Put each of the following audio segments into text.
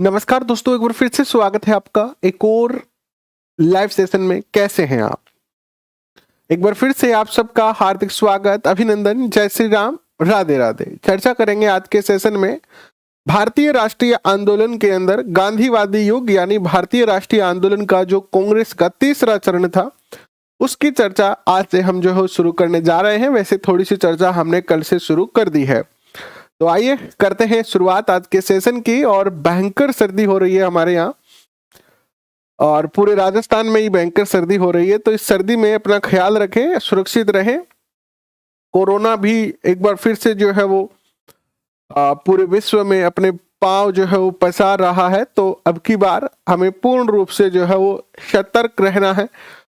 नमस्कार दोस्तों, एक बार फिर से स्वागत है आपका एक और लाइव सेशन में। कैसे हैं आप? एक बार फिर से आप सबका हार्दिक स्वागत, अभिनंदन, जय श्री राम, राधे राधे। चर्चा करेंगे आज के सेशन में भारतीय राष्ट्रीय आंदोलन के अंदर गांधीवादी युग यानी भारतीय राष्ट्रीय आंदोलन का जो कांग्रेस का तीसरा चरण था उसकी चर्चा आज से हम जो है शुरू करने जा रहे हैं। वैसे थोड़ी सी चर्चा हमने कल से शुरू कर दी है, तो आइए करते हैं शुरुआत आज के सेशन की। और भयंकर सर्दी हो रही है हमारे यहाँ और पूरे राजस्थान में ही भयंकर सर्दी हो रही है, तो इस सर्दी में अपना ख्याल रखें, सुरक्षित रहें। कोरोना भी एक बार फिर से जो है वो पूरे विश्व में अपने पांव जो है वो पसार रहा है, तो अब की बार हमें पूर्ण रूप से जो है वो सतर्क रहना है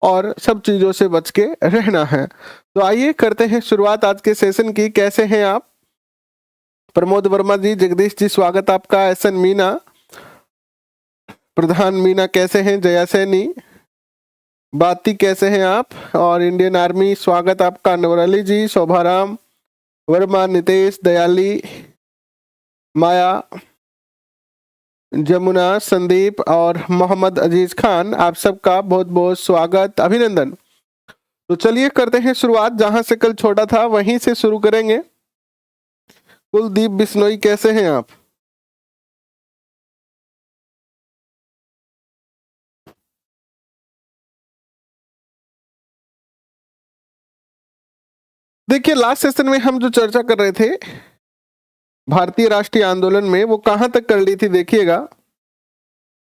और सब चीजों से बच के रहना है। तो आइए करते हैं शुरुआत आज के सेशन की। कैसे हैं आप? प्रमोद वर्मा जी, जगदीश जी, स्वागत आपका। एसएन मीना, प्रधान मीना कैसे हैं? जया सैनी, बाती कैसे हैं आप? और इंडियन आर्मी, स्वागत आपका। नवरली जी, शोभाराम वर्मा, नितेश, दयाली, माया, जमुना, संदीप और मोहम्मद अजीज खान, आप सबका बहुत बहुत स्वागत, अभिनंदन। तो चलिए करते हैं शुरुआत, जहां से कल छोड़ा था वहीं से शुरू करेंगे। कुलदीप बिश्नोई कैसे हैं आप? देखिए, लास्ट सेशन में हम जो चर्चा कर रहे थे भारतीय राष्ट्रीय आंदोलन में, वो कहां तक कर ली थी देखिएगा,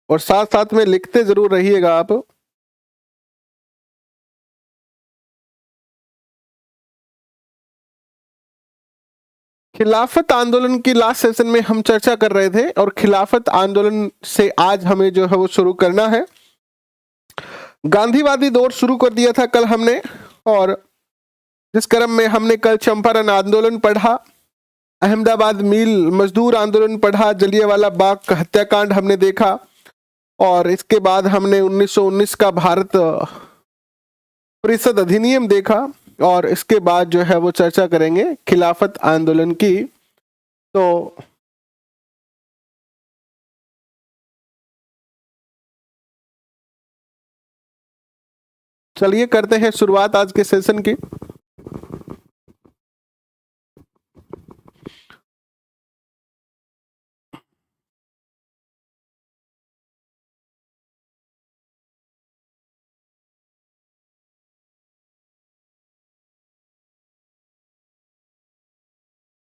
और साथ साथ में लिखते जरूर रहिएगा आप। खिलाफत आंदोलन की लास्ट सेशन में हम चर्चा कर रहे थे और खिलाफत आंदोलन से आज हमें जो है वो शुरू करना है। गांधीवादी दौर शुरू कर दिया था कल हमने, और जिस क्रम में हमने कल चंपारण आंदोलन पढ़ा, अहमदाबाद मिल मजदूर आंदोलन पढ़ा, जलियांवाला बाग का हत्याकांड हमने देखा, और इसके बाद हमने 1919 का भारत परिषद अधिनियम देखा, और इसके बाद जो है वो चर्चा करेंगे खिलाफत आंदोलन की। तो चलिए करते हैं शुरुआत आज के सेशन की।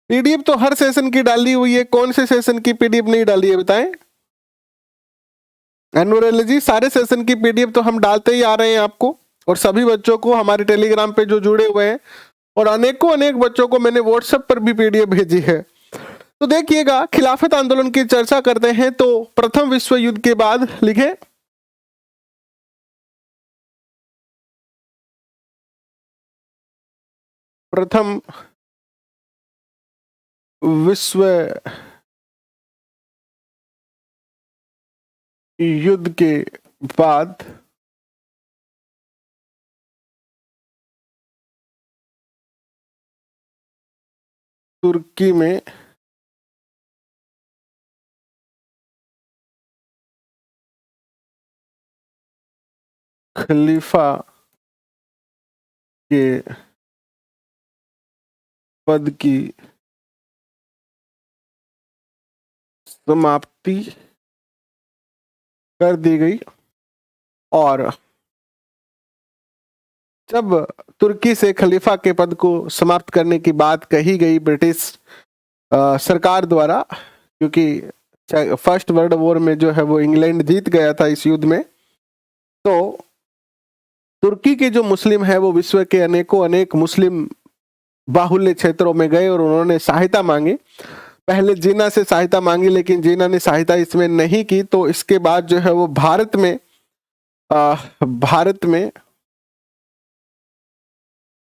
पीडीएफ तो हर सेशन की डाली हुई है, कौन से सेशन की पीडीएफ नहीं डाली है बताएं? अनुराग जी, सारे सेशन की पीडीएफ तो हम डालते ही आ रहे हैं आपको, और सभी बच्चों को हमारे टेलीग्राम पे जो जुड़े हुए हैं, और अनेकों अनेक बच्चों को मैंने व्हाट्सएप पर भी पीडीएफ भेजी है। तो देखिएगा, खिलाफत आंदोलन की चर्चा करते हैं। तो प्रथम विश्व युद्ध के बाद लिखे, प्रथम विश्व युद्ध के बाद तुर्की में खलीफा के पद की समाप्ति कर दी गई, और जब तुर्की से खलीफा के पद को समाप्त करने की बात कही गई ब्रिटिश सरकार द्वारा, क्योंकि फर्स्ट वर्ल्ड वॉर में जो है वो इंग्लैंड जीत गया था इस युद्ध में, तो तुर्की के जो मुस्लिम है वो विश्व के अनेकों अनेक मुस्लिम बाहुल्य क्षेत्रों में गए और उन्होंने सहायता मांगी। पहले जीना से सहायता मांगी, लेकिन जीना ने सहायता इसमें नहीं की। तो इसके बाद जो है वो भारत में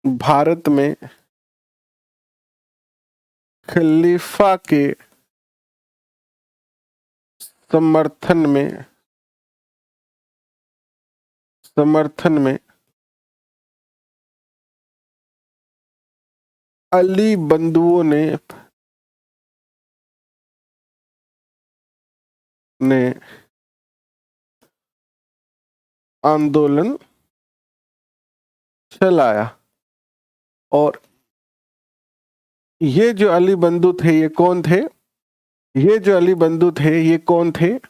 भारत में खलीफा के समर्थन में अली बंधुओं ने ने आंदोलन चलाया। और ये जो अली बंधु थे ये कौन थे? ये जो अली बंधु थे ये कौन थे?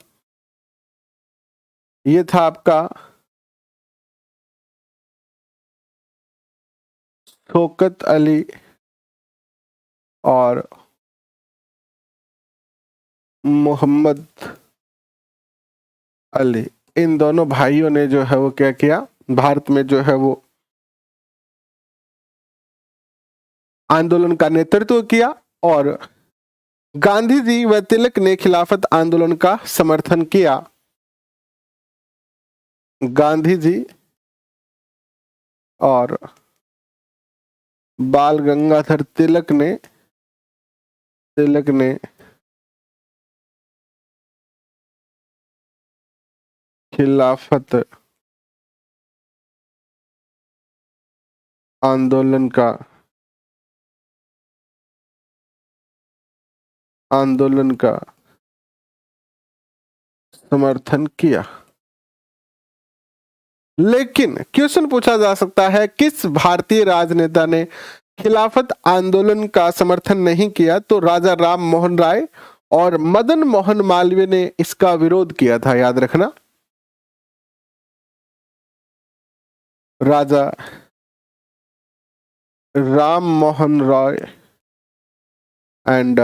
ये था आपका शौकत अली और मोहम्मद अली। इन दोनों भाइयों ने जो है वो क्या किया, भारत में जो है वो आंदोलन का नेतृत्व किया और गांधी जी व तिलक ने खिलाफत आंदोलन का समर्थन किया। गांधी जी और बाल गंगाधर तिलक ने खिलाफत आंदोलन का समर्थन किया। लेकिन क्वेश्चन पूछा जा सकता है, किस भारतीय राजनेता ने खिलाफत आंदोलन का समर्थन नहीं किया? तो राजा राम मोहन राय और मदन मोहन मालवीय ने इसका विरोध किया था, याद रखना। राजा राम मोहन रॉय एंड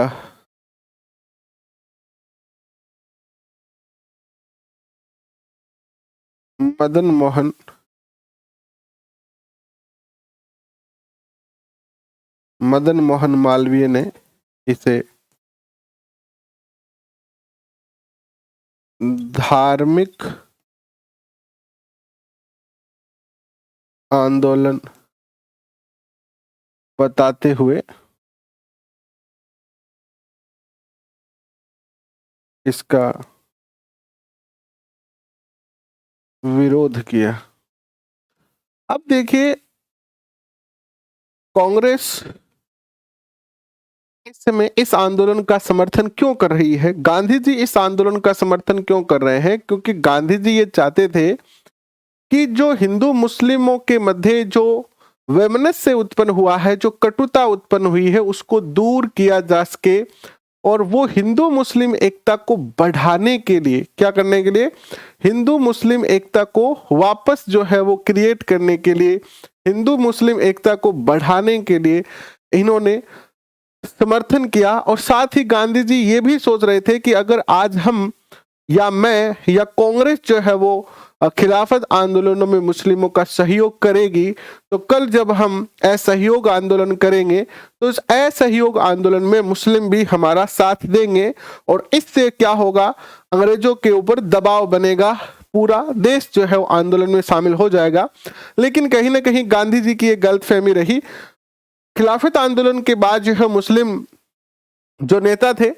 मदन मोहन मालवीय ने इसे धार्मिक आंदोलन बताते हुए इसका विरोध किया। अब देखिए, कांग्रेस इस समय इस आंदोलन का समर्थन क्यों कर रही है? गांधी जी इस आंदोलन का समर्थन क्यों कर रहे हैं? क्योंकि गांधी जी ये चाहते थे कि जो हिंदू मुस्लिमों के मध्य जो वैमनस्य उत्पन्न हुआ है, जो कटुता उत्पन्न हुई है, उसको दूर किया जा सके और वो हिंदू मुस्लिम एकता को बढ़ाने के लिए, क्या करने के लिए? हिंदू मुस्लिम एकता को वापस जो है वो क्रिएट करने के लिए, हिंदू मुस्लिम एकता को बढ़ाने के लिए इन्होंने समर्थन किया। और साथ ही गांधी जी ये भी सोच रहे थे कि अगर आज हम या मैं या कांग्रेस जो है वो खिलाफत आंदोलनों में मुस्लिमों का सहयोग करेगी, तो कल जब हम असहयोग आंदोलन करेंगे तो इस असहयोग आंदोलन में मुस्लिम भी हमारा साथ देंगे और इससे क्या होगा, अंग्रेजों के ऊपर दबाव बनेगा, पूरा देश जो है वो आंदोलन में शामिल हो जाएगा। लेकिन कहीं ना कहीं गांधी जी की एक गलतफहमी रही। खिलाफत आंदोलन के बाद जो है मुस्लिम जो नेता थे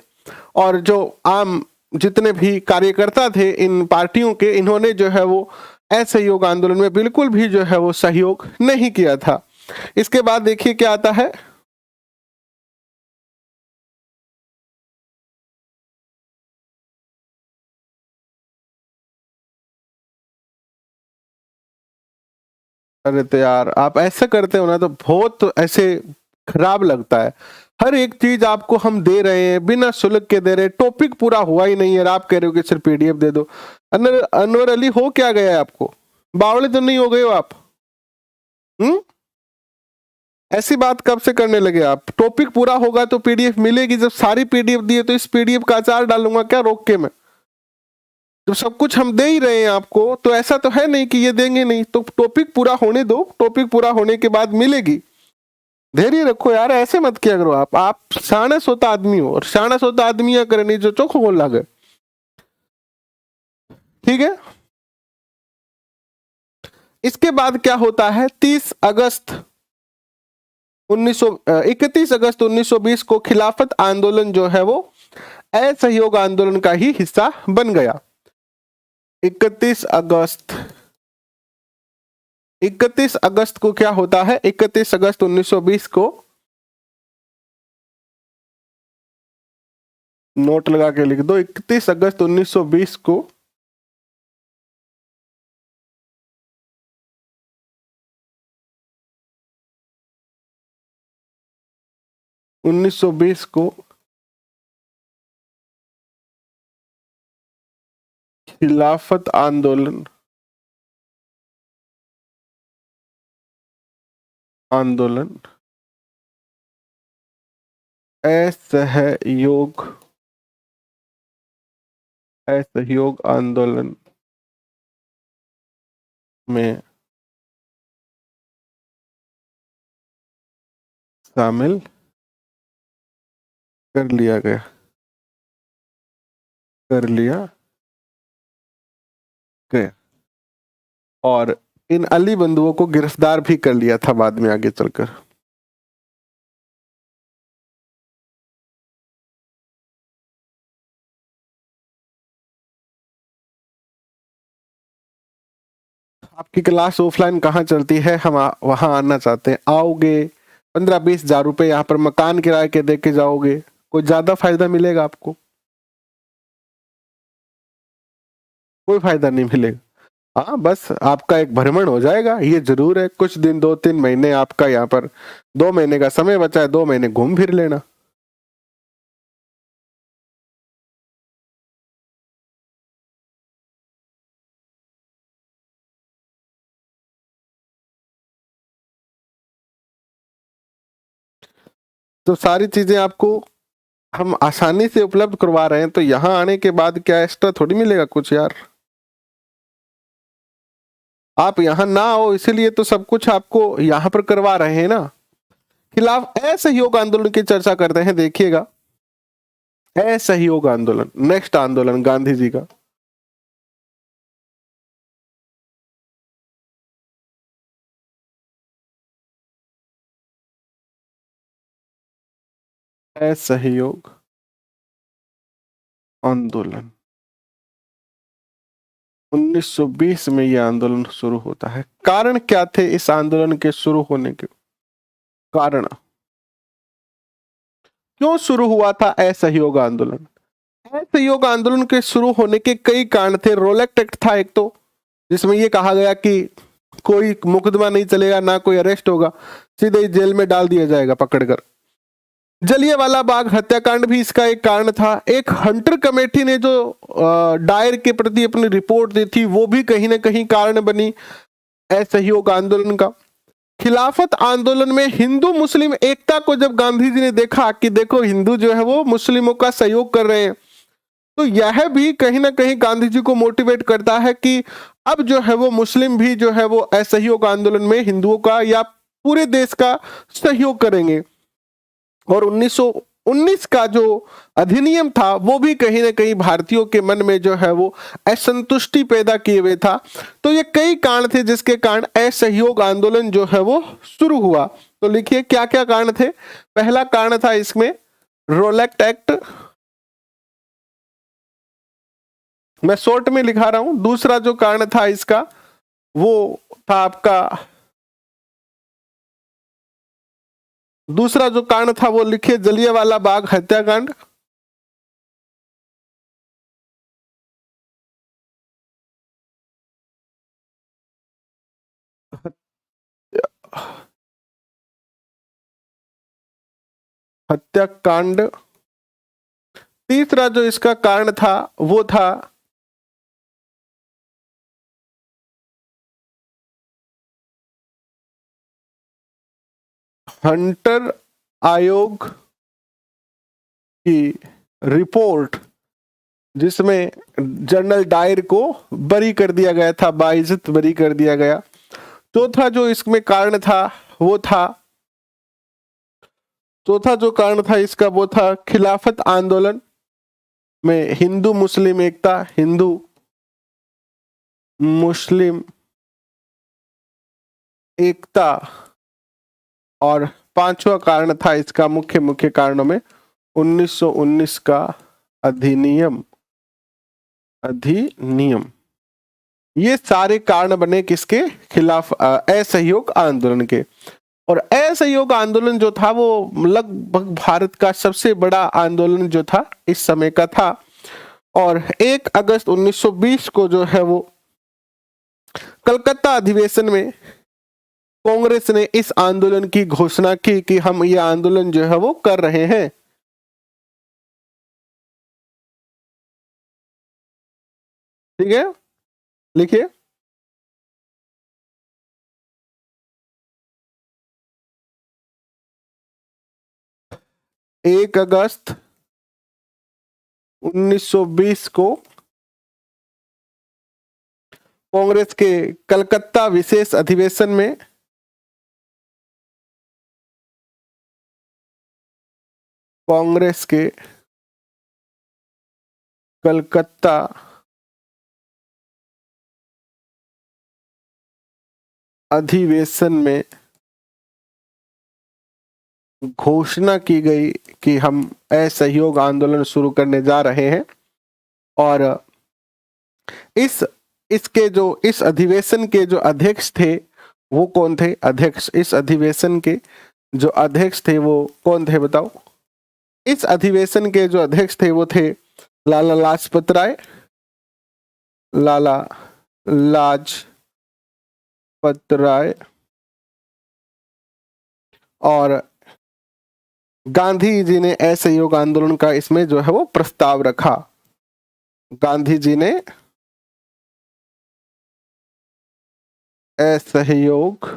और जो आम जितने भी कार्यकर्ता थे इन पार्टियों के, इन्होंने जो है वो असहयोग आंदोलन में बिल्कुल भी जो है वो सहयोग नहीं किया था। इसके बाद देखिए क्या आता है। अरे तो यार आप ऐसा करते हो ना तो बहुत ऐसे खराब लगता है। हर एक चीज आपको हम दे रहे हैं, बिना शुल्क के दे रहे हैं, टॉपिक पूरा हुआ ही नहीं है, आप कह रहे हो कि सिर्फ पीडीएफ दे दो। अनवर अली हो क्या गया है आपको? बावड़े तो नहीं हो गए हो आप? ऐसी बात कब से करने लगे आप? टॉपिक पूरा होगा तो पीडीएफ मिलेगी। जब सारी पीडीएफ दिए तो इस पीडीएफ का अचार डालूंगा क्या रोक के मैं? जब सब कुछ हम दे ही रहे हैं आपको तो ऐसा तो है नहीं कि ये देंगे नहीं। तो टॉपिक पूरा होने दो, टॉपिक पूरा होने के बाद मिलेगी। धैर्य रखो यार, ऐसे मत किया करो। आप शाना सोता आदमी हो और शाना सोता आदमी करे नहीं जो चोखो बोल लागे, ठीक है। इसके बाद क्या होता है? 31 अगस्त 1920 को खिलाफत आंदोलन जो है वो असहयोग आंदोलन का ही हिस्सा बन गया। 31 अगस्त को क्या होता है? 31 अगस्त 1920 को नोट लगा के लिख दो। 31 अगस्त 1920 को 1920 को खिलाफत आंदोलन असहयोग आंदोलन में शामिल कर लिया गया और इन अली बंधुओं को गिरफ्तार भी कर लिया था बाद में आगे चलकर। आपकी क्लास ऑफलाइन कहाँ चलती है, हम वहां आना चाहते हैं, आओगे 15-20 हज़ार रुपए यहाँ पर मकान किराए के दे के जाओगे, कोई ज्यादा फायदा मिलेगा आपको? कोई फायदा नहीं मिलेगा। हाँ, बस आपका एक भ्रमण हो जाएगा, ये जरूर है। कुछ दिन 2-3 महीने आपका यहाँ पर 2 महीने का समय बचा है, 2 महीने घूम फिर लेना। तो सारी चीजें आपको हम आसानी से उपलब्ध करवा रहे हैं, तो यहाँ आने के बाद क्या एक्स्ट्रा थोड़ी मिलेगा कुछ यार। आप यहाँ ना हो इसीलिए तो सब कुछ आपको यहाँ पर करवा रहे हैं ना। खिलाफ असहयोग आंदोलन की चर्चा करते हैं। देखिएगा, असहयोग आंदोलन, नेक्स्ट आंदोलन गांधी जी का। असहयोग आंदोलन 1920 में यह आंदोलन शुरू होता है। कारण क्या थे इस आंदोलन के शुरू होने के कारण? क्यों शुरू हुआ था असहयोग आंदोलन? असहयोग आंदोलन के शुरू होने के कई कारण थे। रोलेक्ट एक्ट था एक तो, जिसमें यह कहा गया कि कोई मुकदमा नहीं चलेगा, ना कोई अरेस्ट होगा, सीधे ही जेल में डाल दिया जाएगा पकड़कर। जलियांवाला बाग हत्याकांड भी इसका एक कारण था। एक हंटर कमेटी ने जो डायर के प्रति अपनी रिपोर्ट दी थी, वो भी कहीं ना कहीं कारण बनी असहयोग आंदोलन का। खिलाफत आंदोलन में हिंदू मुस्लिम एकता को जब गांधी जी ने देखा कि देखो हिंदू जो है वो मुस्लिमों का सहयोग कर रहे हैं, तो यह भी कहीं ना कहीं गांधी जी को मोटिवेट करता है कि अब जो है वो मुस्लिम भी जो है वो असहयोग आंदोलन में हिंदुओं का या पूरे देश का सहयोग करेंगे। और 1919 का जो अधिनियम था वो भी कहीं ना कहीं भारतीयों के मन में जो है वो असंतुष्टि पैदा किए हुए था। तो ये कई कारण थे जिसके कारण असहयोग आंदोलन जो है वो शुरू हुआ। तो लिखिए क्या क्या कारण थे। पहला कारण था इसमें रोलेक्ट एक्ट, मैं शॉर्ट में लिखा रहा हूं। दूसरा जो कारण था इसका वो था आपका, दूसरा जो कारण था वो लिखिए जलियांवाला बाग हत्याकांड। हत्याकांड। तीसरा जो इसका कारण था वो था हंटर आयोग की रिपोर्ट, जिसमें जनरल डायर को बरी कर दिया गया था, बाइज्जत बरी कर दिया गया। चौथा जो इसमें कारण था वो था, चौथा जो कारण था इसका वो था खिलाफत आंदोलन में हिंदू मुस्लिम एकता, हिंदू मुस्लिम एकता। और पांचवा कारण था इसका मुख्य कारणों में 1919 का अधिनियम। ये सारे कारण बने किसके खिलाफ? असहयोग आंदोलन के। और असहयोग आंदोलन जो था वो लगभग भारत का सबसे बड़ा आंदोलन जो था इस समय का था। और 1 अगस्त 1920 को जो है वो कलकत्ता अधिवेशन में कांग्रेस ने इस आंदोलन की घोषणा की कि हम ये आंदोलन जो है वो कर रहे हैं। ठीक है, लिखिए। 1 अगस्त 1920 को कांग्रेस के कलकत्ता विशेष अधिवेशन में कांग्रेस के कलकत्ता अधिवेशन में घोषणा की गई कि हम असहयोग आंदोलन शुरू करने जा रहे हैं। और इस अधिवेशन के जो अध्यक्ष थे वो कौन थे? अध्यक्ष, इस अधिवेशन के जो अध्यक्ष थे वो कौन थे बताओ? इस अधिवेशन के जो अध्यक्ष थे वो थे लाला लाजपत राय, लाला लाजपत राय। और गांधी जी ने असहयोग आंदोलन का इसमें जो है वो प्रस्ताव रखा। गांधी जी ने असहयोग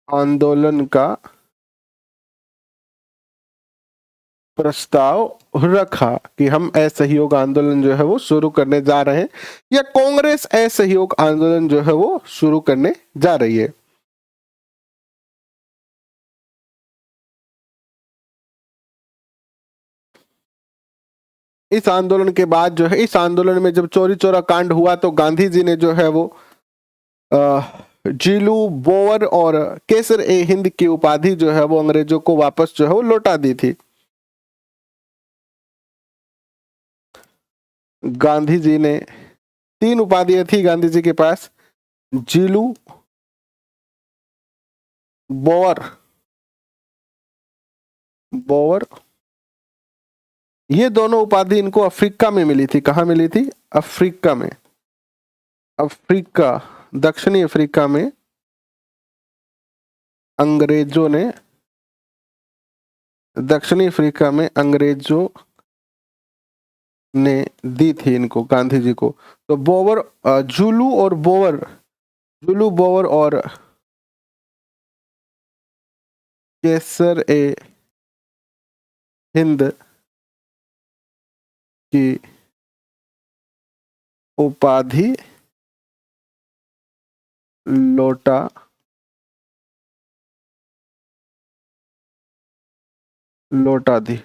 आंदोलन का प्रस्ताव रखा कि हम असहयोग आंदोलन जो है वो शुरू करने जा रहे हैं, या कांग्रेस असहयोग आंदोलन जो है वो शुरू करने जा रही है। इस आंदोलन के बाद जो है, इस आंदोलन में जब चौरी चौरा कांड हुआ तो गांधी जी ने जो है वो जीलू, बोवर और केसर ए हिंद की उपाधि जो है वो अंग्रेजों को वापस जो है वो लौटा दी थी। गांधी जी ने 3 उपाधियां थी गांधी जी के पास, जीलू, बोवर। ये दोनों उपाधि इनको अफ्रीका में मिली थी। कहाँ मिली थी? अफ्रीका में। दक्षिणी अफ्रीका में अंग्रेजों ने दी थी इनको, गांधी जी को। तो जूलू बोवर और केसर ए हिंद की उपाधि लौटा दी।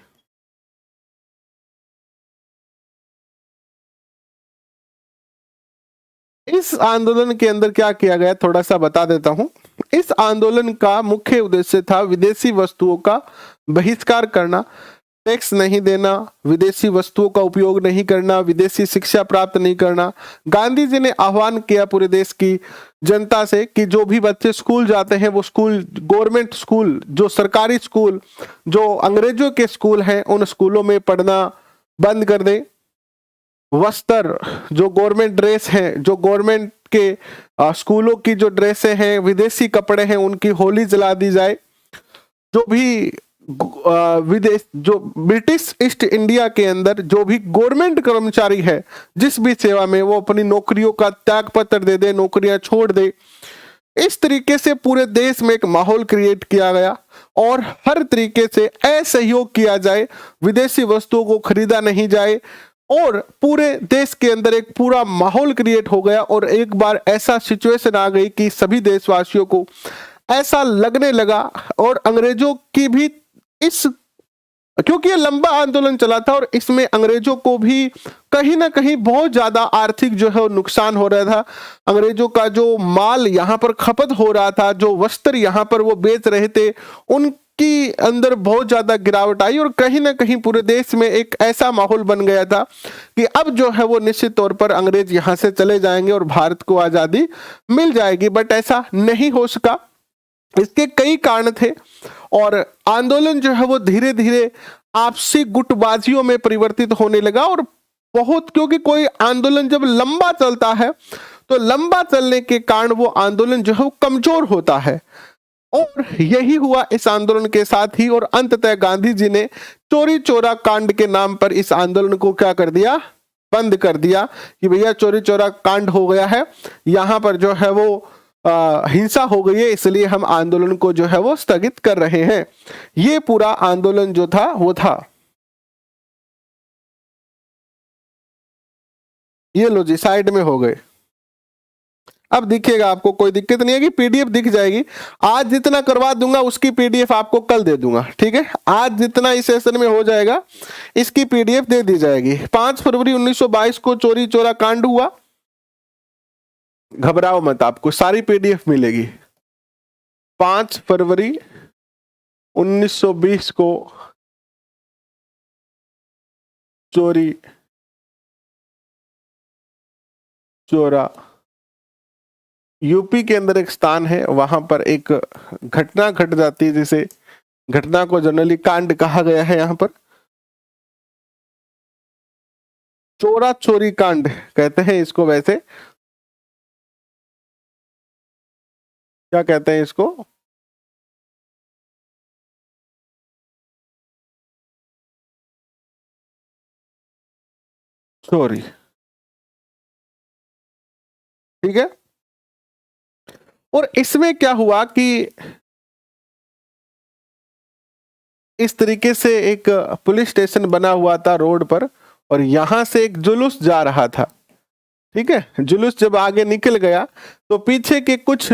इस आंदोलन के अंदर क्या किया गया थोड़ा सा बता देता हूं। इस आंदोलन का मुख्य उद्देश्य था विदेशी वस्तुओं का बहिष्कार करना, टैक्स नहीं देना, विदेशी वस्तुओं का उपयोग नहीं करना, विदेशी शिक्षा प्राप्त नहीं करना। गांधी जी ने आह्वान किया पूरे देश की जनता से कि जो भी बच्चे स्कूल जाते हैं वो स्कूल, गवर्नमेंट स्कूल, जो सरकारी स्कूल, जो अंग्रेजों के स्कूल हैं, उन स्कूलों में पढ़ना बंद कर दें। वस्त्र, जो गवर्नमेंट ड्रेस है, जो गवर्नमेंट के स्कूलों की जो ड्रेसें हैं, विदेशी कपड़े हैं, उनकी होली जला दी जाए। जो भी जो ब्रिटिश ईस्ट इंडिया के अंदर जो भी गवर्नमेंट कर्मचारी है जिस भी सेवा में, वो अपनी नौकरियों का त्याग पत्र दे दे, नौकरियां छोड़ दे। इस तरीके से पूरे देश में एक माहौल क्रिएट किया गया और हर तरीके से असहयोग किया जाए, विदेशी वस्तुओं को खरीदा नहीं जाए, और पूरे देश के अंदर एक पूरा माहौल क्रिएट हो गया। और एक बार ऐसा सिचुएशन आ गई कि सभी देशवासियों को ऐसा लगने लगा, और अंग्रेजों की भी क्योंकि ये लंबा आंदोलन चला था और इसमें अंग्रेजों को भी कहीं ना कहीं बहुत ज्यादा आर्थिक जो है नुकसान हो रहा था। अंग्रेजों का जो माल यहाँ पर खपत हो रहा था, जो वस्त्र यहाँ पर वो बेच रहे थे, उन की अंदर बहुत ज्यादा गिरावट आई और कहीं ना कहीं पूरे देश में एक ऐसा माहौल बन गया था कि अब जो है वो निश्चित तौर पर अंग्रेज यहां से चले जाएंगे और भारत को आजादी मिल जाएगी। बट ऐसा नहीं हो सका। इसके कई कारण थे और आंदोलन जो है वो धीरे धीरे आपसी गुटबाजियों में परिवर्तित होने लगा। और बहुत, क्योंकि कोई आंदोलन जब लंबा चलता है तो लंबा चलने के कारण वो आंदोलन जो है वो कमजोर होता है। और यही हुआ इस आंदोलन के साथ ही। और अंततः गांधी जी ने चोरी चोरा कांड के नाम पर इस आंदोलन को क्या कर दिया, बंद कर दिया कि भैया चोरी चोरा कांड हो गया है, यहां पर जो है वो हिंसा हो गई है, इसलिए हम आंदोलन को जो है वो स्थगित कर रहे हैं। ये पूरा आंदोलन जो था वो था। ये लो जी, साइड में हो गए। अब दिखेगा, आपको कोई दिक्कत नहीं है कि पीडीएफ दिख जाएगी। आज जितना करवा दूंगा उसकी पीडीएफ आपको कल दे दूंगा, ठीक है। आज जितना इस सेशन में हो जाएगा इसकी पीडीएफ दे दी जाएगी। 5 फरवरी 1922 को चोरी चोरा कांड हुआ। घबराओ मत, आपको सारी पीडीएफ मिलेगी। 5 फरवरी 1920 को चोरी चोरा, यूपी के अंदर एक स्थान है, वहां पर एक घटना घट जाती है, जिसे घटना को जनरली कांड कहा गया है। यहां पर चोरा चोरी कांड कहते हैं इसको। वैसे क्या कहते हैं इसको, चोरी, ठीक है। और इसमें क्या हुआ कि इस तरीके से एक पुलिस स्टेशन बना हुआ था रोड पर और यहां से एक जुलूस जा रहा था, ठीक है। जुलूस जब आगे निकल गया तो पीछे के कुछ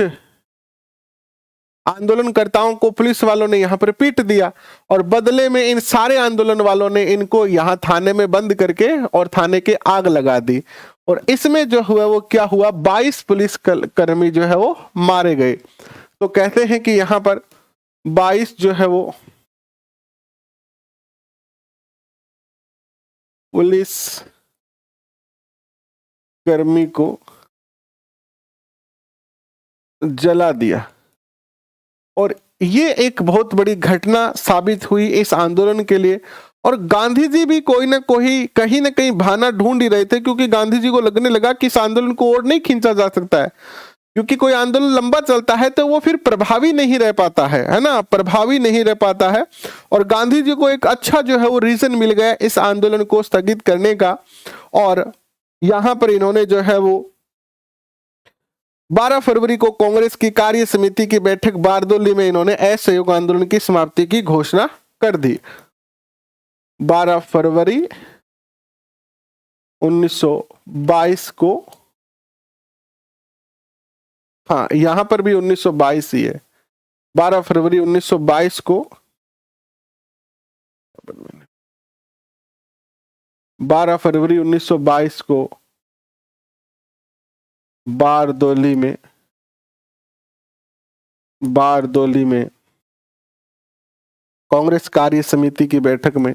आंदोलनकर्ताओं को पुलिस वालों ने यहां पर पीट दिया और बदले में इन सारे आंदोलन वालों ने इनको यहां थाने में बंद करके और थाने के आग लगा दी। और इसमें जो हुआ वो क्या हुआ, 22 पुलिस कर्मी जो है वो मारे गए। तो कहते हैं कि यहां पर 22 जो है वो पुलिस कर्मी को जला दिया। और ये एक बहुत बड़ी घटना साबित हुई इस आंदोलन के लिए। और गांधी जी भी कोई ना कोई कहीं ना कहीं बहाना ढूंढ ही रहे थे, क्योंकि गांधी जी को लगने लगा कि इस आंदोलन को और नहीं खींचा जा सकता है, क्योंकि कोई आंदोलन लंबा चलता है तो वो फिर प्रभावी नहीं रह पाता है ना, प्रभावी नहीं रह पाता है। और गांधी जी को एक अच्छा जो है वो रीजन मिल गया इस आंदोलन को स्थगित करने का। और यहां पर इन्होंने जो है वो 12 फरवरी को कांग्रेस की कार्य समिति की बैठक बारदोली में इन्होंने असहयोग आंदोलन की समाप्ति की घोषणा कर दी। 12 फरवरी 1922 को, हाँ यहां पर भी 1922 ही है। 12 फरवरी 1922 को 12 फरवरी 1922 को बारदोली में कांग्रेस कार्य समिति की बैठक में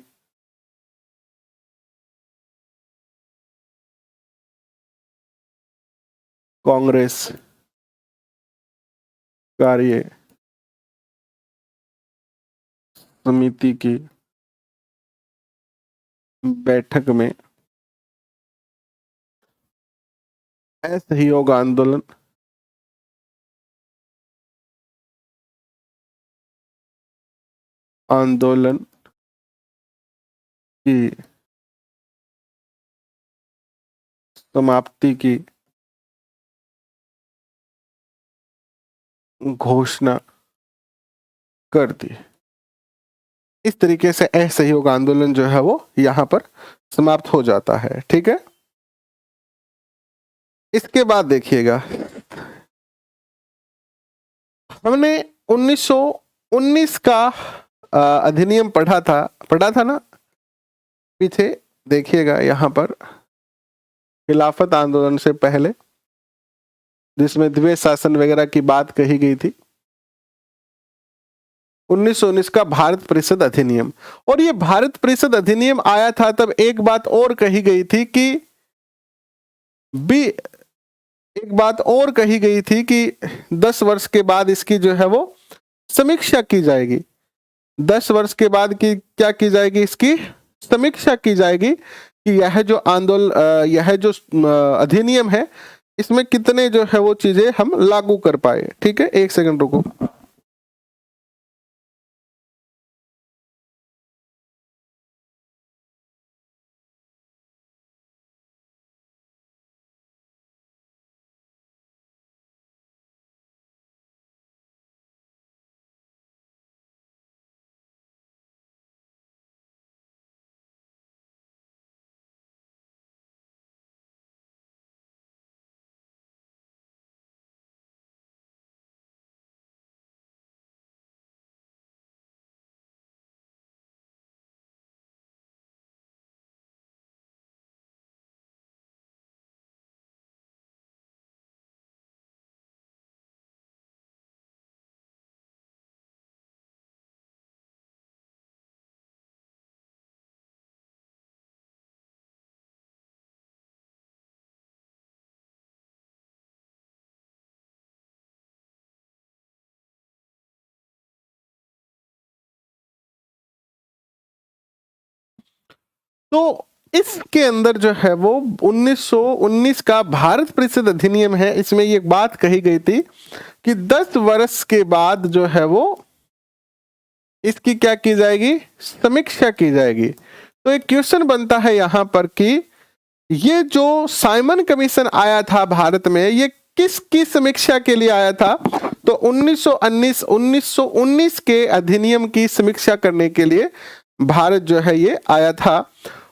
कांग्रेस कार्य समिति की बैठक में असहयोग आंदोलन की समाप्ति की घोषणा कर दी। इस तरीके से असहयोग आंदोलन जो है वो यहां पर समाप्त हो जाता है, ठीक है। इसके बाद देखिएगा, हमने 1919 का अधिनियम पढ़ा था ना पीछे। देखिएगा यहां पर खिलाफत आंदोलन से पहले, जिसमें द्विवेद शासन वगैरह की बात कही गई थी। 1919 का भारत परिषद अधिनियम। और ये भारत परिषद अधिनियम आया था तब एक बात और कही गई थी कि एक बात और कही गई थी कि 10 वर्ष के बाद इसकी जो है वो समीक्षा की जाएगी। 10 वर्ष के बाद की क्या की जाएगी, इसकी समीक्षा की जाएगी कि यह जो अधिनियम है इसमें कितने जो है वो चीजें हम लागू कर पाए। ठीक है, एक सेकंड रुको। तो इसके अंदर जो है वो 1919 का भारत परिषद अधिनियम है, इसमें ये बात कही गई थी कि 10 वर्ष के बाद जो है वो इसकी क्या की जाएगी, समीक्षा की जाएगी। तो एक क्वेश्चन बनता है यहां पर कि ये जो साइमन कमीशन आया था भारत में, ये किसकी समीक्षा के लिए आया था? तो 1919 के अधिनियम की समीक्षा करने के लिए भारत जो है ये आया था।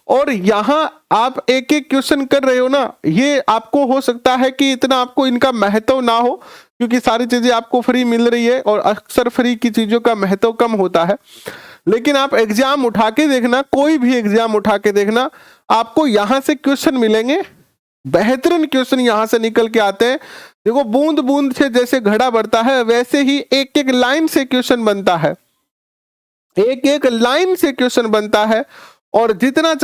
और यहां आप एक एक क्वेश्चन कर रहे हो ना, ये आपको हो सकता है कि इतना आपको इनका महत्व ना हो, क्योंकि सारी चीजें आपको फ्री मिल रही है और अक्सर फ्री की चीजों का महत्व कम होता है। लेकिन आप एग्जाम उठा के देखना, कोई भी एग्जाम उठा के देखना, आपको यहां से क्वेश्चन मिलेंगे, बेहतरीन क्वेश्चन यहां से निकल के आते हैं। देखो, बूंद बूंद से जैसे घड़ा बढ़ता है वैसे ही एक एक लाइन से क्वेश्चन बनता है, एक एक लाइन से क्वेश्चन बनता है। और जितना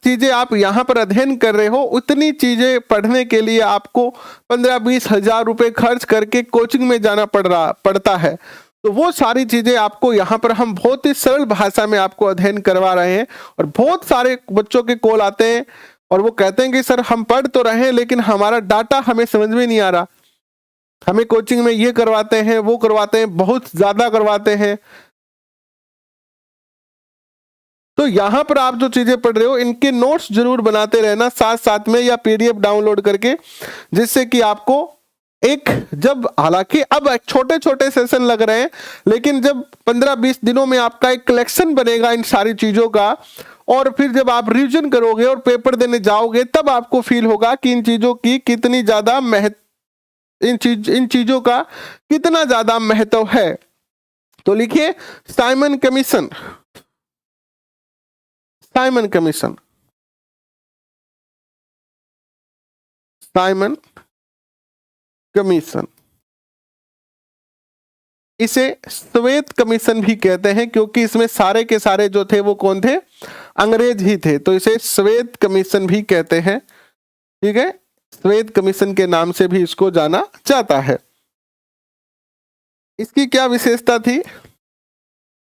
चीजें आप यहाँ पर अध्ययन कर रहे हो, उतनी चीजें पढ़ने के लिए आपको 15-20 हजार रुपए खर्च करके कोचिंग में जाना पड़ता है। तो वो सारी चीजें आपको यहाँ पर हम बहुत ही सरल भाषा में आपको अध्ययन करवा रहे हैं। और बहुत सारे बच्चों के कॉल आते हैं और वो कहते हैं कि सर हम पढ़ तो रहे हैं लेकिन हमारा डाटा हमें समझ में नहीं आ रहा, हमें कोचिंग में ये करवाते हैं वो करवाते हैं, बहुत ज्यादा करवाते हैं। तो यहां पर आप जो चीजें पढ़ रहे हो इनके नोट्स जरूर बनाते रहना साथ साथ में, या पीडीएफ डाउनलोड करके, जिससे कि आपको एक, जब हालांकि अब छोटे छोटे सेशन लग रहे हैं, लेकिन जब 15-20 दिनों में आपका एक कलेक्शन बनेगा इन सारी चीजों का, और फिर जब आप रिवीजन करोगे और पेपर देने जाओगे तब आपको फील होगा कि इन चीजों की कितनी ज्यादा इन चीजों का कितना ज्यादा महत्व है। तो लिखिए Simon commission, Simon commission, Simon commission, इसे श्वेत कमीशन भी कहते हैं क्योंकि इसमें सारे के सारे जो थे वो कौन थे, अंग्रेज ही थे, तो इसे श्वेत कमीशन भी कहते हैं। ठीक है, श्वेत कमीशन के नाम से भी इसको जाना जाता है। इसकी क्या विशेषता थी?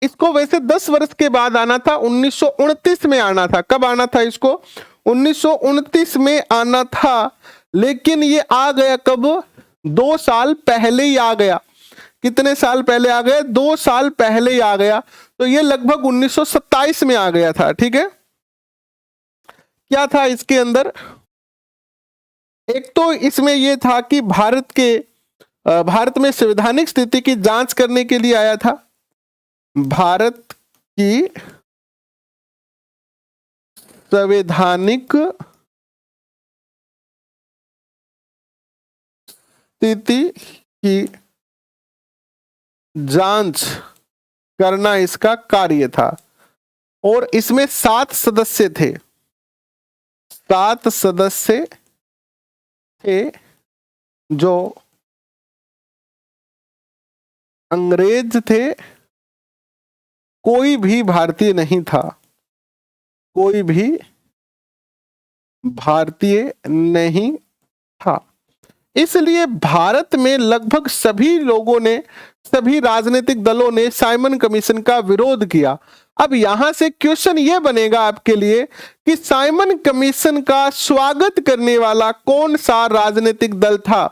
इसको वैसे 10 वर्ष के बाद आना था, 1929 में आना था। कब आना था इसको? 1929 में आना था, लेकिन ये आ गया कब? 2 साल पहले ही आ गया। कितने साल पहले आ गया? 2 साल पहले ही आ गया। तो ये लगभग 1927 में आ गया था। ठीक है, क्या था इसके अंदर? एक तो इसमें यह था कि भारत में संवैधानिक स्थिति की जांच करने के लिए आया था। भारत की संवैधानिक स्थिति की जांच करना इसका कार्य था। और इसमें 7 सदस्य थे, 7 सदस्य थे जो अंग्रेज थे कोई भी भारतीय नहीं था, कोई भी भारतीय नहीं था। इसलिए भारत में लगभग सभी लोगों ने, सभी राजनीतिक दलों ने साइमन कमीशन का विरोध किया। अब यहां से क्वेश्चन ये बनेगा आपके लिए कि साइमन कमीशन का स्वागत करने वाला कौन सा राजनीतिक दल था?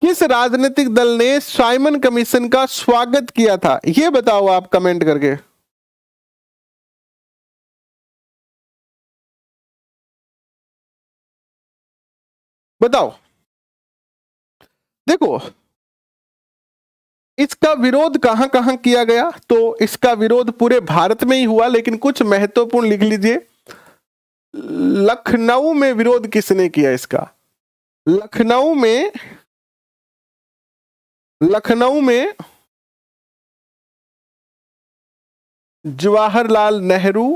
किस राजनीतिक दल ने साइमन कमीशन का स्वागत किया था? यह बताओ आप कमेंट करके। बताओ। देखो, इसका विरोध कहां कहां किया गया, तो इसका विरोध पूरे भारत में ही हुआ, लेकिन कुछ महत्वपूर्ण लिख लीजिए। लखनऊ में विरोध किसने किया इसका? लखनऊ में, लखनऊ में जवाहरलाल नेहरू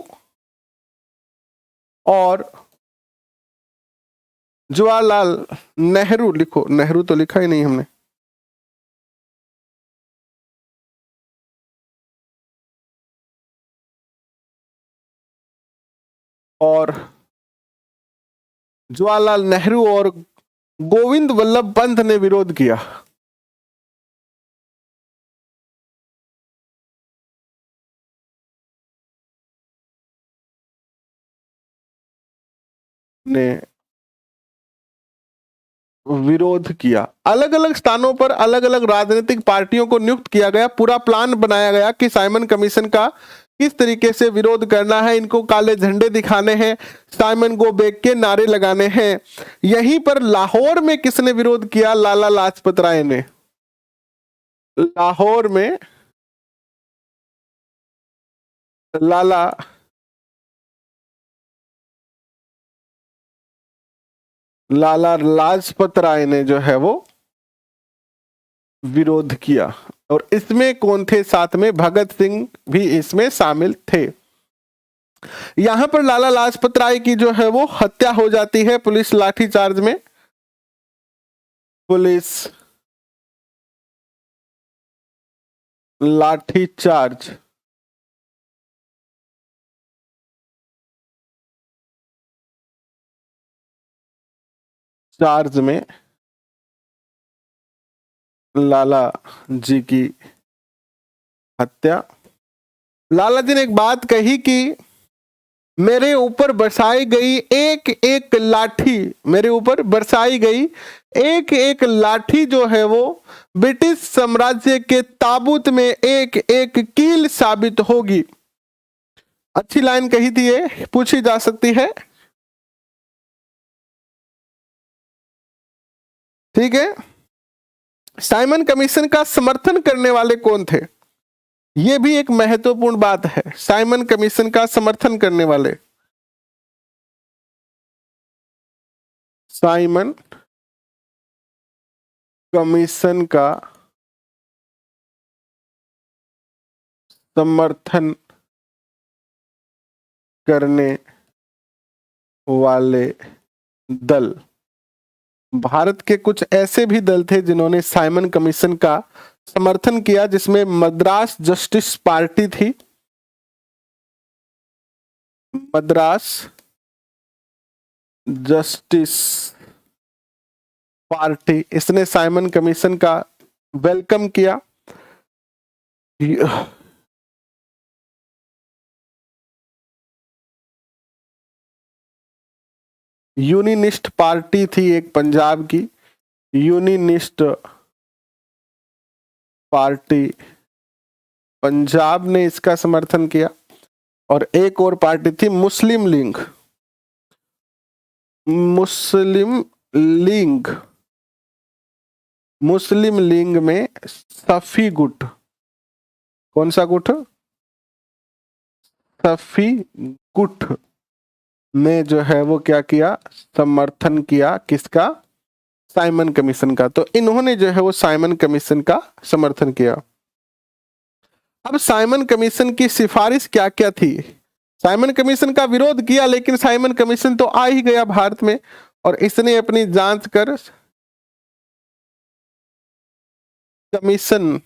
और जवाहरलाल नेहरू, लिखो, नेहरू तो लिखा ही नहीं हमने, और जवाहरलाल नेहरू और गोविंद वल्लभ पंत ने विरोध किया। ने विरोध किया। अलग अलग स्थानों पर अलग अलग राजनीतिक पार्टियों को नियुक्त किया गया। पूरा प्लान बनाया गया कि साइमन कमीशन का किस तरीके से विरोध करना है, इनको काले झंडे दिखाने हैं, साइमन गो बैक के नारे लगाने हैं। यहीं पर लाहौर में किसने विरोध किया? लाला लाजपत राय ने। लाहौर में लाला लाला लाजपत राय ने जो है वो विरोध किया। और इसमें कौन थे साथ में? भगत सिंह भी इसमें शामिल थे। यहां पर लाला लाजपत राय की जो है वो हत्या हो जाती है पुलिस लाठीचार्ज में। पुलिस लाठीचार्ज चार्ज में लाला जी की हत्या। लाला जी ने एक बात कही कि मेरे ऊपर बरसाई गई एक एक लाठी, मेरे ऊपर बरसाई गई एक एक लाठी जो है वो ब्रिटिश साम्राज्य के ताबूत में एक एक कील साबित होगी। अच्छी लाइन कही थी, ये पूछी जा सकती है। ठीक है। साइमन कमीशन का समर्थन करने वाले कौन थे? यह भी एक महत्वपूर्ण बात है। साइमन कमीशन का समर्थन करने वाले, साइमन कमीशन का समर्थन करने वाले दल, भारत के कुछ ऐसे भी दल थे जिन्होंने साइमन कमीशन का समर्थन किया, जिसमें मद्रास जस्टिस पार्टी थी। मद्रास जस्टिस पार्टी, इसने साइमन कमीशन का वेलकम किया। यूनिनिस्ट पार्टी थी एक पंजाब की, यूनिनिस्ट पार्टी पंजाब ने इसका समर्थन किया। और एक और पार्टी थी मुस्लिम लीग, मुस्लिम लीग, मुस्लिम लीग में सफी गुट, कौन सा गुट? सफी गुट ने जो है वो क्या किया? समर्थन किया किसका? साइमन कमीशन का। तो इन्होंने जो है वो साइमन कमीशन का समर्थन किया। अब साइमन कमीशन की सिफारिश क्या क्या थी? साइमन कमीशन का विरोध किया, लेकिन साइमन कमीशन तो आ ही गया भारत में और इसने अपनी जांच कर कमीशन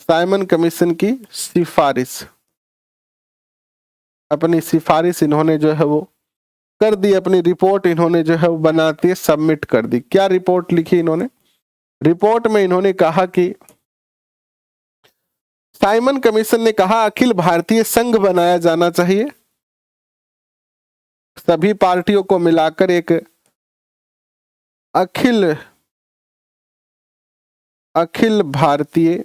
साइमन कमीशन की सिफारिश, अपनी सिफारिश इन्होंने जो है वो कर दी, अपनी रिपोर्ट इन्होंने जो है वो बनाती सबमिट कर दी। क्या रिपोर्ट लिखी इन्होंने? रिपोर्ट में इन्होंने कहा कि साइमन कमीशन ने कहा अखिल भारतीय संघ बनाया जाना चाहिए, सभी पार्टियों को मिलाकर एक अखिल भारतीय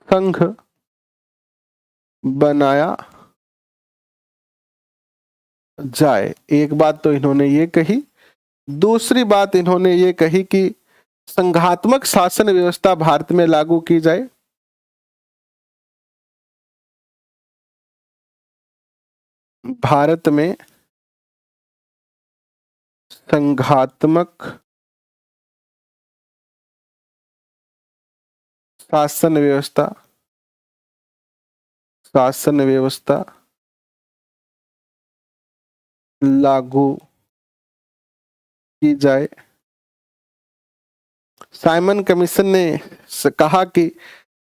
संघ बनाया जाए। एक बात तो इन्होंने ये कही। दूसरी बात इन्होंने ये कही कि संघात्मक शासन व्यवस्था भारत में लागू की जाए। भारत में संघात्मक शासन व्यवस्था लागू की जाए। साइमन कमीशन ने कहा कि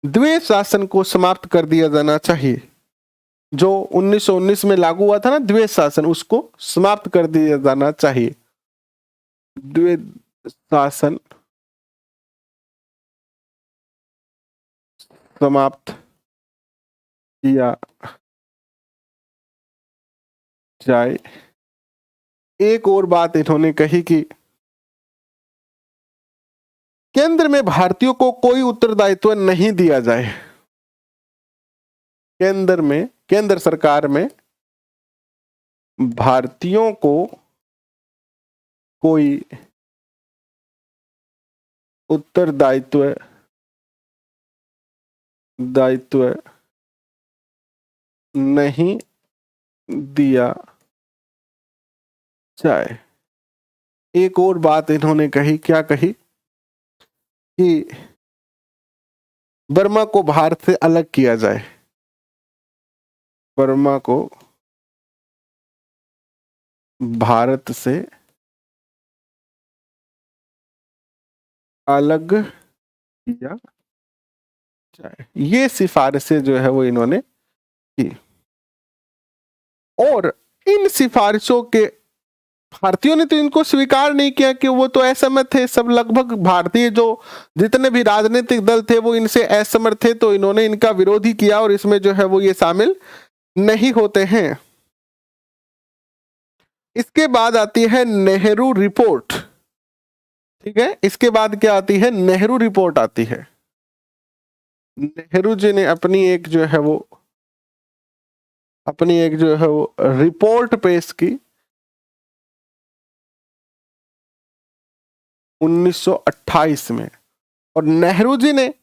द्वैध शासन को समाप्त कर दिया जाना चाहिए। जो 1919 में लागू हुआ था ना द्वैध शासन, उसको समाप्त कर दिया जाना चाहिए। द्वैध शासन समाप्त किया जाए। एक और बात इन्होंने कही कि केंद्र में भारतीयों को कोई उत्तरदायित्व नहीं दिया जाए। केंद्र सरकार में भारतीयों को कोई उत्तरदायित्व नहीं दिया जाए। एक और बात इन्होंने कही, क्या कही कि बर्मा को भारत से अलग किया जाए। बर्मा को भारत से अलग किया जाए। ये सिफारिशें जो है वो इन्होंने की, और इन सिफारिशों के भारतीयों ने तो इनको स्वीकार नहीं किया कि वो तो असहमत थे। सब लगभग भारतीय जो जितने भी राजनीतिक दल थे वो इनसे असहमत थे, तो इन्होंने इनका विरोध ही किया और इसमें जो है वो ये शामिल नहीं होते हैं। इसके बाद आती है नेहरू रिपोर्ट। ठीक है, इसके बाद क्या आती है? नेहरू रिपोर्ट आती है। नेहरू जी ने अपनी एक जो है वो रिपोर्ट पेश की 1928 में। और नेहरू जी ने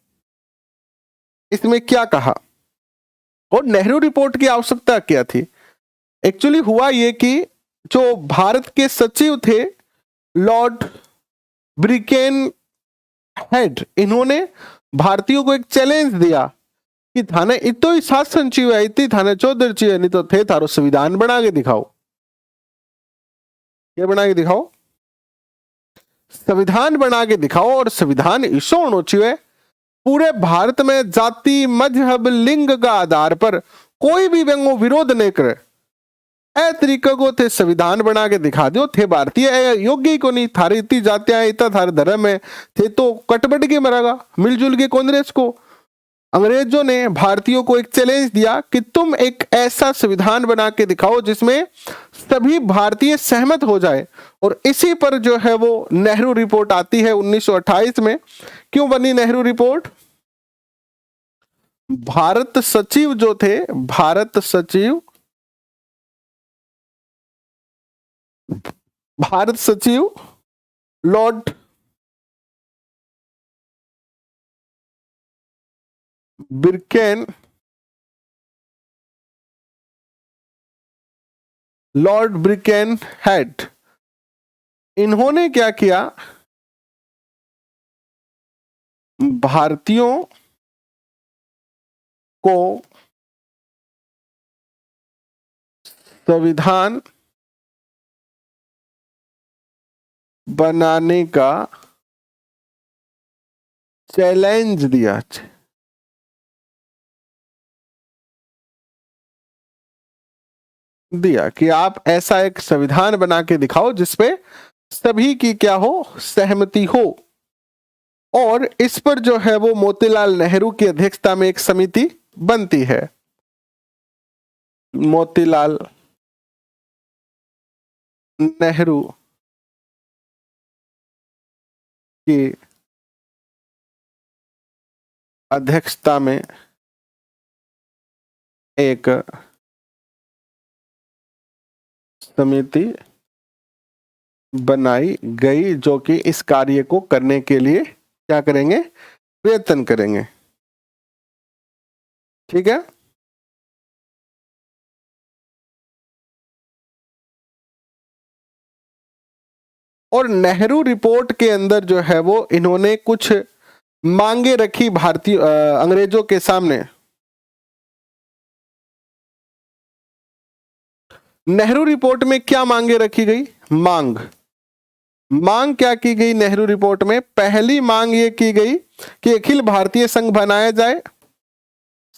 इसमें क्या कहा और नेहरू रिपोर्ट की आवश्यकता क्या थी? एक्चुअली हुआ ये कि जो भारत के सचिव थे लॉर्ड ब्रिकेन हेड, इन्होंने भारतीयों को एक चैलेंज दिया कि थाने इतो ही शासन चाहिए, इतनी थाने चौधर चाहिए, नहीं तो थे थारो संविधान बना के दिखाओ। क्या बना के दिखाओ? संविधान बना के दिखाओ। और संविधान ऐसा होना चाहिए पूरे भारत में जाति मजहब लिंग का आधार पर कोई भी व्यंगो विरोध नहीं करे। ए तरीके को थे संविधान बना के दिखा दो, थे भारतीय योग्य ही को नहीं, थारी इतनी जातियां इतना थारे धर्म है, थे तो कटबट के मरेगा मिलजुल के कांग्रेस को। अंग्रेजों ने भारतीयों को एक चैलेंज दिया कि तुम एक ऐसा संविधान बना के दिखाओ जिसमें सभी भारतीय सहमत हो जाए। और इसी पर जो है वो नेहरू रिपोर्ट आती है 1928 में। क्यों बनी नेहरू रिपोर्ट? भारत सचिव जो थे, भारत सचिव लॉर्ड ब्रिकेन हेड, इन्होंने क्या किया? भारतीयों को संविधान बनाने का चैलेंज दिया कि आप ऐसा एक संविधान बना के दिखाओ जिसपे सभी की क्या हो, सहमति हो। और इस पर जो है वो मोतीलाल नेहरू की अध्यक्षता में एक समिति बनती है। मोतीलाल नेहरू की अध्यक्षता में एक समिति बनाई गई जो कि इस कार्य को करने के लिए क्या करेंगे, प्रयत्न करेंगे। ठीक है। और नेहरू रिपोर्ट के अंदर जो है वो इन्होंने कुछ मांगे रखी भारतीय अंग्रेजों के सामने। नेहरू रिपोर्ट में क्या मांगे रखी गई, मांग क्या की गई नेहरू रिपोर्ट में? पहली मांग ये की गई कि अखिल भारतीय संघ बनाया जाए।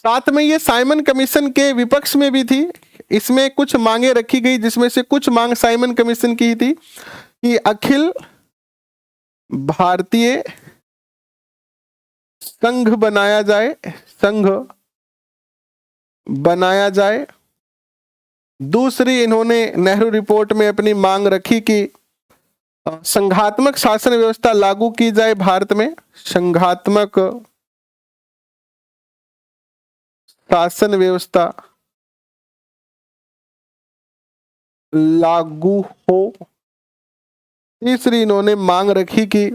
साथ में ये साइमन कमीशन के विपक्ष में भी थी। इसमें कुछ मांगे रखी गई जिसमें से कुछ मांग साइमन कमीशन की थी कि अखिल भारतीय संघ बनाया जाए। दूसरी इन्होंने नेहरू रिपोर्ट में अपनी मांग रखी कि संघात्मक शासन व्यवस्था लागू की जाए भारत में। संघात्मक शासन व्यवस्था लागू हो। तीसरी इन्होंने मांग रखी कि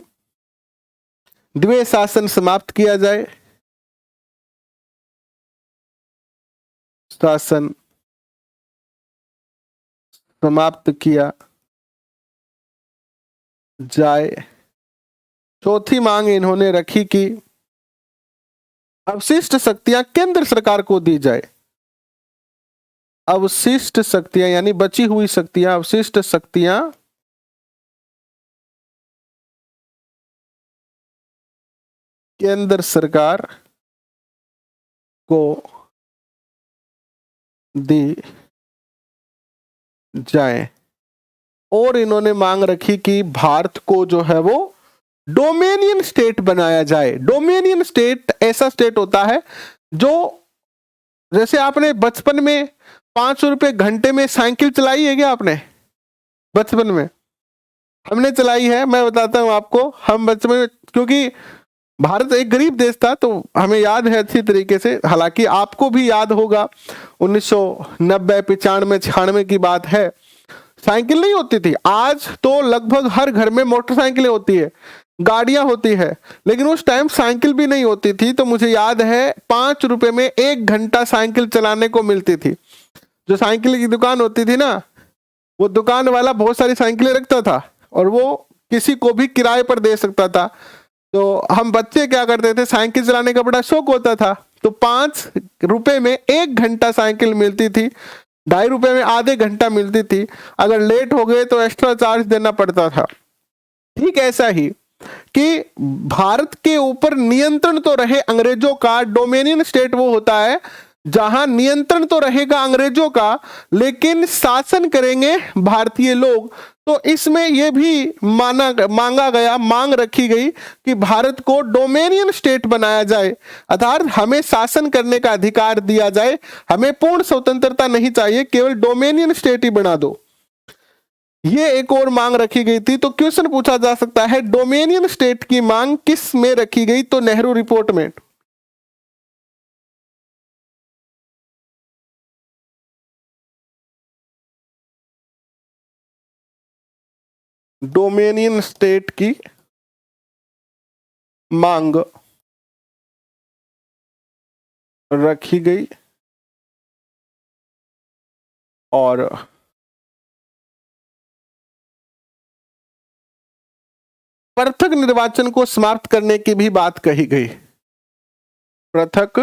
द्वैध शासन समाप्त किया जाए। शासन समाप्त किया जाए। चौथी मांग इन्होंने रखी कि अवशिष्ट शक्तियां केंद्र सरकार को दी जाए। अवशिष्ट शक्तियां यानी बची हुई शक्तियां, अवशिष्ट शक्तियां केंद्र सरकार को दी जाए। और इन्होंने मांग रखी कि भारत को जो है वो डोमेनियन स्टेट बनाया जाए। डोमेनियन स्टेट ऐसा स्टेट होता है जो, जैसे आपने बचपन में 500 रुपए घंटे में साइकिल चलाई है क्या आपने? बचपन में हमने चलाई है। मैं बताता हूं आपको, हम बचपन में, क्योंकि भारत एक गरीब देश था तो हमें याद है अच्छी तरीके से। हालांकि आपको भी याद होगा 1990, 95, 96 की बात है, साइकिल नहीं होती थी। आज तो लगभग हर घर में मोटरसाइकिलें होती है, गाड़ियां होती है, लेकिन उस टाइम साइकिल भी नहीं होती थी। तो मुझे याद है 5 रुपए में 1 घंटा साइकिल चलाने को मिलती थी। जो साइकिल की दुकान होती थी ना, वो दुकान वाला बहुत सारी साइकिलें रखता था और वो किसी को भी किराए पर दे सकता था। तो हम बच्चे क्या करते थे, साइकिल चलाने का बड़ा शौक होता था, तो 5 रुपए में 1 घंटा साइकिल मिलती थी, 2.5 रुपए में आधे घंटा मिलती थी। अगर लेट हो गए तो एक्स्ट्रा चार्ज देना पड़ता था। ठीक ऐसा ही कि भारत के ऊपर नियंत्रण तो रहे अंग्रेजों का। डोमेनियन स्टेट वो होता है जहां नियंत्रण तो रहेगा अंग्रेजों का, लेकिन शासन करेंगे भारतीय लोग। तो इसमें यह भी मांग रखी गई कि भारत को डोमेनियन स्टेट बनाया जाए, अर्थात हमें शासन करने का अधिकार दिया जाए। हमें पूर्ण स्वतंत्रता नहीं चाहिए, केवल डोमेनियन स्टेट ही बना दो। ये एक और मांग रखी गई थी। तो क्वेश्चन पूछा जा सकता है, डोमेनियन स्टेट की मांग किस में रखी गई? तो नेहरू रिपोर्ट में। डोमेनियन स्टेट की मांग रखी गई और पृथक निर्वाचन को समाप्त करने की भी बात कही गई। पृथक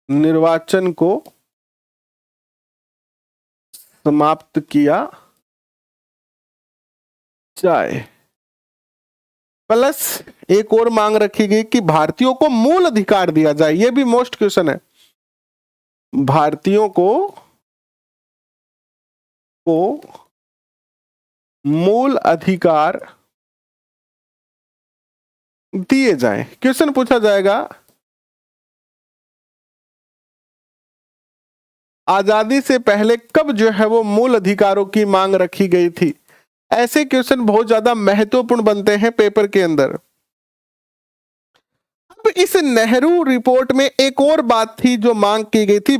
निर्वाचन को समाप्त किया जाए। प्लस एक और मांग रखी गई कि भारतीयों को मूल अधिकार दिया जाए। यह भी मोस्ट क्वेश्चन है, भारतीयों को मूल अधिकार दिए जाएं। क्वेश्चन पूछा जाएगा, आजादी से पहले कब जो है वो मूल अधिकारों की मांग रखी गई थी। ऐसे क्वेश्चन बहुत ज्यादा महत्वपूर्ण बनते हैं पेपर के अंदर। अब इस नेहरू रिपोर्ट में एक और बात थी जो मांग की गई थी,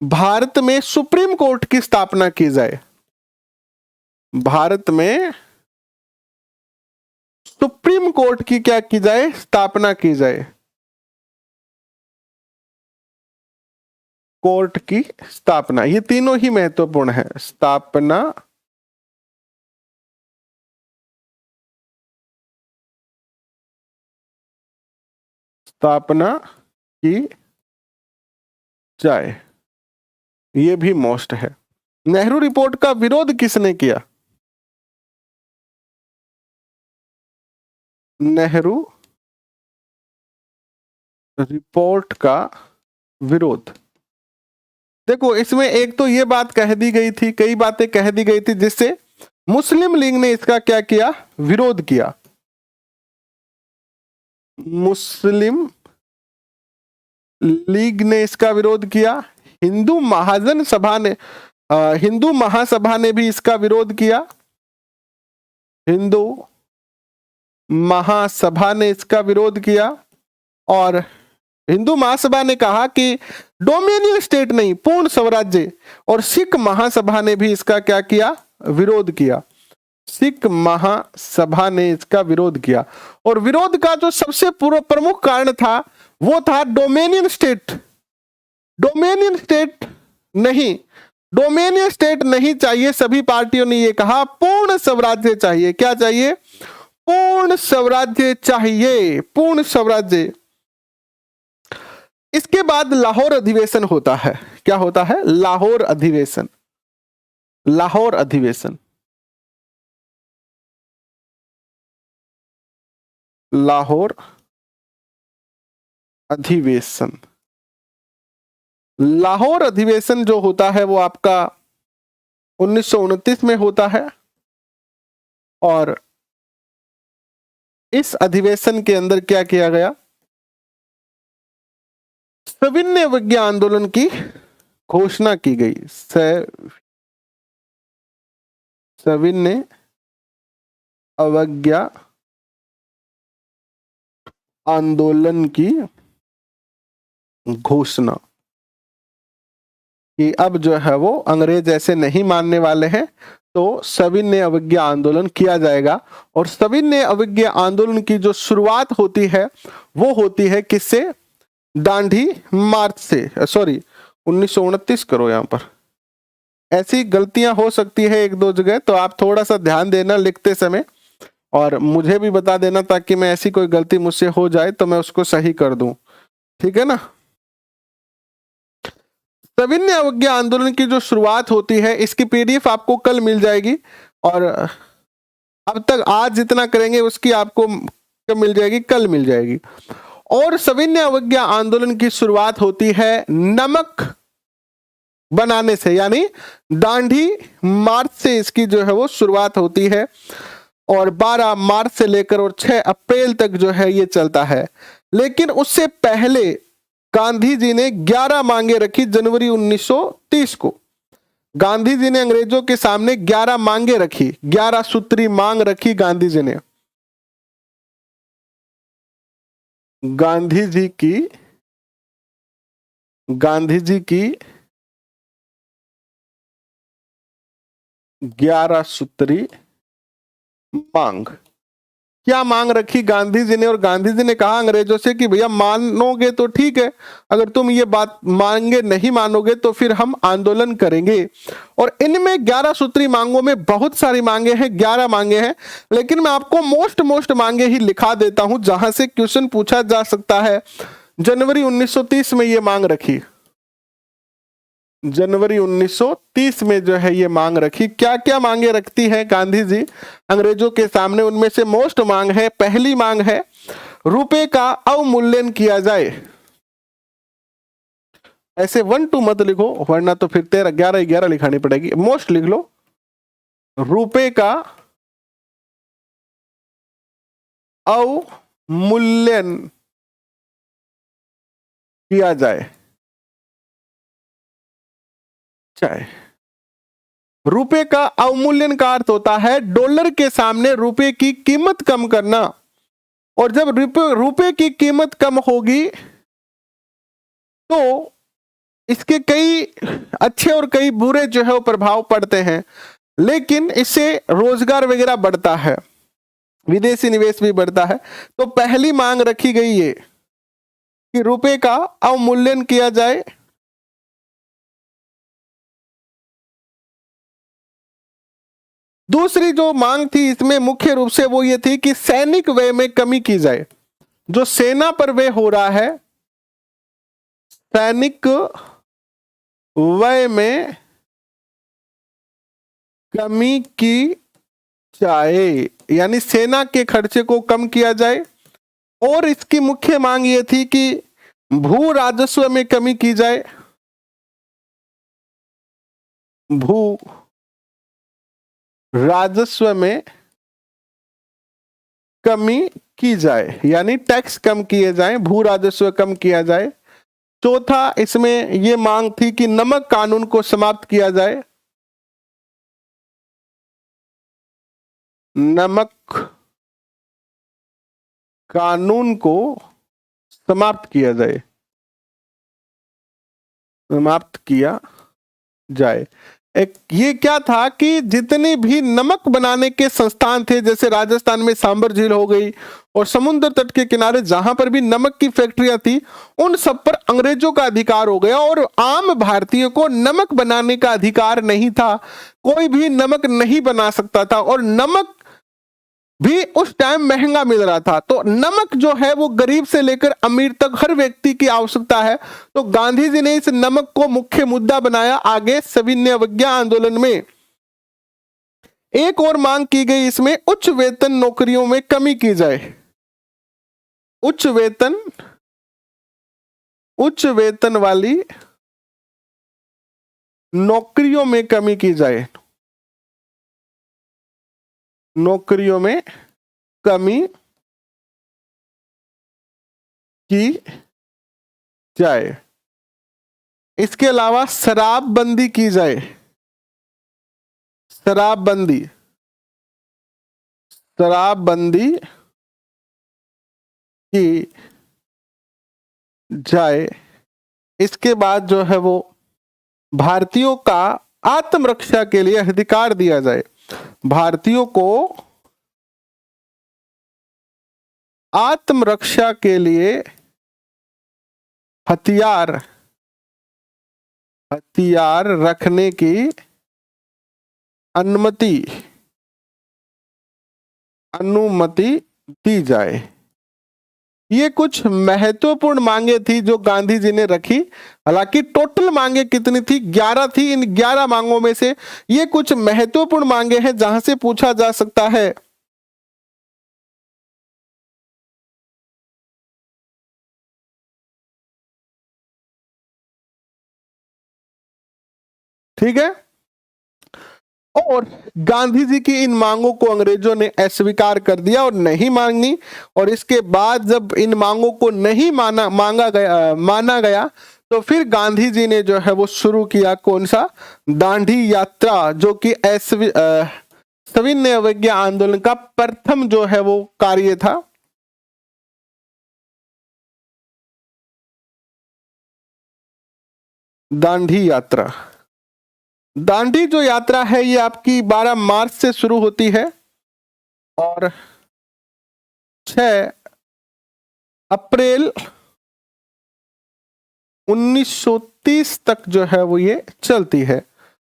भारत में सुप्रीम कोर्ट की स्थापना की जाए। भारत में सुप्रीम कोर्ट की क्या की जाए, स्थापना की जाए। कोर्ट की स्थापना, ये तीनों ही महत्वपूर्ण है। स्थापना की जाए, ये भी मोस्ट है। नेहरू रिपोर्ट का विरोध किसने किया। नेहरू रिपोर्ट का विरोध, देखो इसमें एक तो ये बात कह दी गई थी, कई बातें कह दी गई थी जिससे मुस्लिम लीग ने इसका क्या किया, विरोध किया। मुस्लिम लीग ने इसका विरोध किया। हिंदू महासभा ने भी इसका विरोध किया। हिंदू महासभा ने इसका विरोध किया और हिंदू महासभा ने कहा कि डोमिनियन स्टेट नहीं, पूर्ण स्वराज्य। और सिख महासभा ने भी इसका क्या किया, विरोध किया। सिख महासभा ने इसका विरोध किया और विरोध का जो सबसे प्रमुख कारण था वो था डोमिनियन स्टेट। डोमिनियन स्टेट नहीं चाहिए, सभी पार्टियों ने ये कहा पूर्ण स्वराज्य चाहिए। क्या चाहिए, पूर्ण स्वराज्य चाहिए, पूर्ण स्वराज्य। इसके बाद लाहौर अधिवेशन होता है। क्या होता है, लाहौर अधिवेशन। लाहौर अधिवेशन, लाहौर अधिवेशन। लाहौर अधिवेशन जो होता है वो आपका 1929 में होता है और इस अधिवेशन के अंदर क्या किया गया, सविनय अवज्ञा आंदोलन की घोषणा की गई। सविनय अवज्ञा आंदोलन की घोषणा कि अब जो है वो अंग्रेज ऐसे नहीं मानने वाले हैं, तो सविनय अवज्ञा आंदोलन किया जाएगा। और सविनय अवज्ञा आंदोलन की जो शुरुआत होती है वो होती है किससे, दांडी मार्च से। सॉरी 1929 करो, यहां पर ऐसी गलतियां हो सकती है एक दो जगह, तो आप थोड़ा सा ध्यान देना लिखते समय और मुझे भी बता देना ताकि मैं ऐसी कोई गलती मुझसे हो जाए तो मैं उसको सही कर दूं, ठीक है ना। सविनय अवज्ञा आंदोलन की जो शुरुआत होती है इसकी पीडीएफ आपको कल मिल जाएगी और अब तक आज जितना करेंगे उसकी आपको मिल जाएगी, कल मिल जाएगी। और सविनय अवज्ञा आंदोलन की शुरुआत होती है नमक बनाने से, यानी दांडी मार्च से इसकी जो है वो शुरुआत होती है और 12 मार्च से लेकर और 6 अप्रैल तक जो है ये चलता है। लेकिन उससे पहले गांधी जी ने 11 मांगे रखी। जनवरी 1930 को गांधी जी ने अंग्रेजों के सामने 11 मांगे रखी, 11 सूत्री मांग रखी गांधी जी ने। गांधी जी की 11 सूत्री मांग। क्या मांग रखी गांधी जी ने, और गांधी जी ने कहा अंग्रेजों से कि भैया मानोगे तो ठीक है, अगर तुम ये बात मांगे नहीं मानोगे तो फिर हम आंदोलन करेंगे। और इनमें 11 सूत्री मांगों में बहुत सारी मांगे हैं, 11 मांगे हैं, लेकिन मैं आपको मोस्ट मांगे ही लिखा देता हूं जहां से क्वेश्चन पूछा जा सकता है। जनवरी 1930 में ये मांग रखी, जनवरी 1930 में जो है ये मांग रखी। क्या क्या मांगे रखती है गांधी जी अंग्रेजों के सामने? उनमें से मोस्ट मांग है, पहली मांग है रुपए का अवमूल्यन किया जाए। ऐसे 1 2 मत लिखो वरना तो फिर 13 11 11 लिखानी पड़ेगी। मोस्ट लिख लो, रुपए का अवमूल्यन किया जाए। चाहे रुपए का अवमूल्यन का अर्थ होता है डॉलर के सामने रुपए की कीमत कम करना, और जब रुपए की कीमत कम होगी तो इसके कई अच्छे और कई बुरे जो है वो प्रभाव पड़ते हैं, लेकिन इससे रोजगार वगैरह बढ़ता है, विदेशी निवेश भी बढ़ता है। तो पहली मांग रखी गई है कि रुपए का अवमूल्यन किया जाए। दूसरी जो मांग थी इसमें मुख्य रूप से वो ये थी कि सैनिक व्यय में कमी की जाए। जो सेना पर व्यय हो रहा है, सैनिक व्यय में कमी की जाए, यानी सेना के खर्चे को कम किया जाए। और इसकी मुख्य मांग ये थी कि भू राजस्व में कमी की जाए, भू राजस्व में कमी की जाए, यानी टैक्स कम किए जाएं, भू राजस्व कम किया जाए। चौथा इसमें यह मांग थी कि नमक कानून को समाप्त किया जाए, नमक कानून को समाप्त किया जाए, समाप्त किया जाए। एक ये क्या था कि जितने भी नमक बनाने के संस्थान थे, जैसे राजस्थान में सांबर झील हो गई और समुद्र तट के किनारे जहां पर भी नमक की फैक्ट्रियां थी, उन सब पर अंग्रेजों का अधिकार हो गया और आम भारतीयों को नमक बनाने का अधिकार नहीं था। कोई भी नमक नहीं बना सकता था और नमक भी उस टाइम महंगा मिल रहा था। तो नमक जो है वो गरीब से लेकर अमीर तक हर व्यक्ति की आवश्यकता है। तो गांधी जी ने इस नमक को मुख्य मुद्दा बनाया। आगे सविनय अवज्ञा आंदोलन में एक और मांग की गई, इसमें उच्च वेतन नौकरियों में कमी की जाए, उच्च वेतन वाली नौकरियों में कमी की जाए, नौकरियों में कमी की जाए। इसके अलावा शराबबंदी की जाए, शराबबंदी की जाए। इसके बाद जो है वो भारतीयों का आत्मरक्षा के लिए अधिकार दिया जाए, भारतीयों को आत्मरक्षा के लिए हथियार रखने की अनुमति दी जाए। ये कुछ महत्वपूर्ण मांगे थी जो गांधी जी ने रखी। हालांकि टोटल मांगे कितनी थी? 11 थी। इन 11 मांगों में से ये कुछ महत्वपूर्ण मांगे हैं जहां से पूछा जा सकता है। ठीक है। और गांधी जी की इन मांगों को अंग्रेजों ने अस्वीकार कर दिया और नहीं मांगी। और इसके बाद जब इन मांगों को नहीं माना गया तो फिर गांधी जी ने जो है वो शुरू किया कौन सा? दांडी यात्रा, जो कि सविनय अवज्ञा आंदोलन का प्रथम जो है वो कार्य था। दांडी यात्रा, दांडी जो यात्रा है ये आपकी 12 मार्च से शुरू होती है और 6 अप्रैल 1930 तक जो है वो ये चलती है।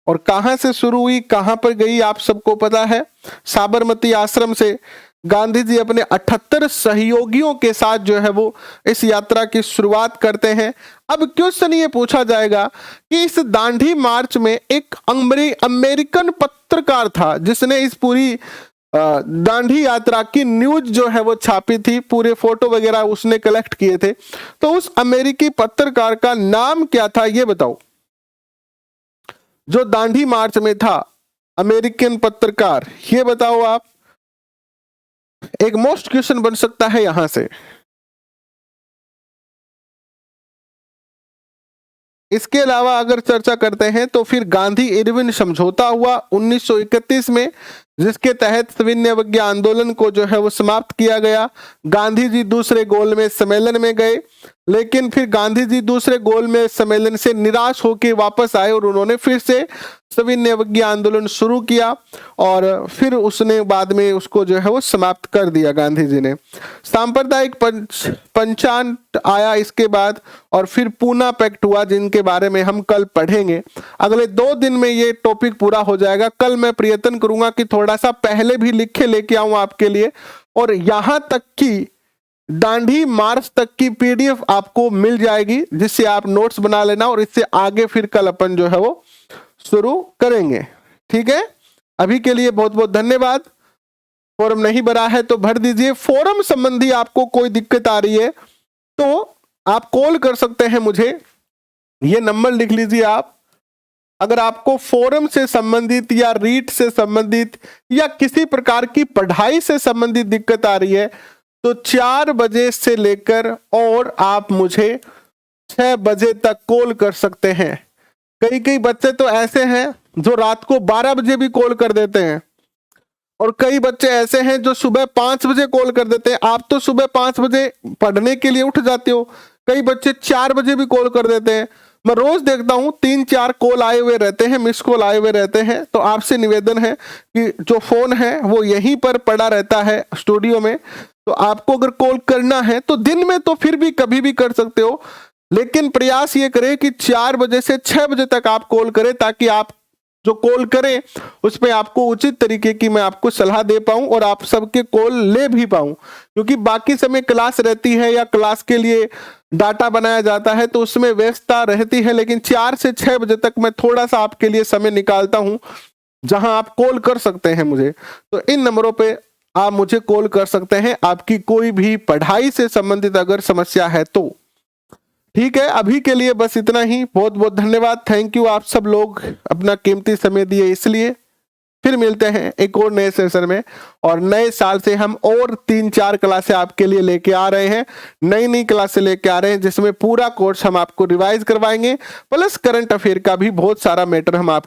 और कहां से शुरू हुई, कहां पर गई, आप सबको पता है। साबरमती आश्रम से गांधी जी अपने 78 सहयोगियों के साथ जो है वो इस यात्रा की शुरुआत करते हैं। अब क्वेश्चन ये पूछा जाएगा कि इस दांडी मार्च में एक अमेरिकन पत्रकार था जिसने इस पूरी दांडी यात्रा की न्यूज जो है वो छापी थी, पूरे फोटो वगैरह उसने कलेक्ट किए थे। तो उस अमेरिकी पत्रकार का नाम क्या था ये बताओ, जो दांडी मार्च में था, अमेरिकन पत्रकार, ये बताओ आप। एक मोस्ट क्वेश्चन बन सकता है यहां से। इसके अलावा अगर चर्चा करते हैं तो फिर गांधी इरविन समझौता हुआ 1931 में, जिसके तहत सविनय अवज्ञा आंदोलन को जो है वो समाप्त किया गया। गांधी जी दूसरे गोलमेज सम्मेलन में गए, लेकिन फिर गांधी जी दूसरे गोलमेज सम्मेलन से निराश होकर वापस आए और उन्होंने फिर से सविनय अवज्ञा आंदोलन शुरू किया और फिर उसने बाद में उसको जो है वो समाप्त कर दिया गांधी जी ने। सांप्रदायिक पंचांत आया इसके बाद, और फिर पूना पैक्ट हुआ जिनके बारे में हम कल पढ़ेंगे। अगले 2 दिन में ये टॉपिक पूरा हो जाएगा। कल मैं प्रयत्न करूंगा कि थोड़ा सा पहले भी लिखे लेके आऊं आपके लिए, और यहां तक कि दांडी मार्च तक की पीडीएफ आपको मिल जाएगी, जिससे आप नोट्स बना लेना और इससे आगे फिर कल अपन जो है वो शुरू करेंगे। ठीक है, अभी के लिए बहुत बहुत धन्यवाद। फॉर्म नहीं भरा है तो भर दीजिए। फोरम संबंधी आपको कोई दिक्कत आ रही है तो आप कॉल कर सकते हैं मुझे, ये नंबर लिख लीजिए आप। अगर आपको फोरम से संबंधित या रीट से संबंधित या किसी प्रकार की पढ़ाई से संबंधित दिक्कत आ रही है तो 4 बजे से लेकर और आप मुझे 6 बजे तक कॉल कर सकते हैं। कई बच्चे तो ऐसे हैं जो रात को 12 बजे भी कॉल कर देते हैं, और कई बच्चे ऐसे हैं जो सुबह 5 बजे कॉल कर देते हैं। आप तो सुबह 5 बजे पढ़ने के लिए उठ जाते हो, कई बच्चे 4 बजे भी कॉल कर देते हैं। मैं रोज देखता हूं 3-4 कॉल आए हुए रहते हैं, मिस कॉल आए हुए रहते हैं। तो आपसे निवेदन है कि जो फोन है वो यहीं पर पड़ा रहता है स्टूडियो में, तो आपको अगर कॉल करना है तो दिन में तो फिर भी कभी भी कर सकते हो, लेकिन प्रयास ये करें कि 4 बजे से 6 बजे तक आप कॉल करें, ताकि आप जो कॉल करें उस पर आपको उचित तरीके की मैं आपको सलाह दे पाऊं और आप सबके कॉल ले भी पाऊं। क्योंकि बाकी समय क्लास रहती है या क्लास के लिए डाटा बनाया जाता है तो उसमें व्यस्तता रहती है, लेकिन 4 से 6 बजे तक मैं थोड़ा सा आपके लिए समय निकालता हूं जहां आप कॉल कर सकते हैं मुझे। तो इन नंबरों पे आप मुझे कॉल कर सकते हैं, आपकी कोई भी पढ़ाई से संबंधित अगर समस्या है तो। ठीक है, अभी के लिए बस इतना ही। बहुत बहुत धन्यवाद, थैंक यू। आप सब लोग अपना कीमती समय दिए इसलिए। फिर मिलते हैं एक और नए सेशन में, और नए साल से हम और 3-4 क्लासें आपके लिए लेके आ रहे हैं, नई क्लासें लेके आ रहे हैं, जिसमें पूरा कोर्स हम आपको रिवाइज करवाएंगे, प्लस करंट अफेयर का भी बहुत सारा मैटर हम आपको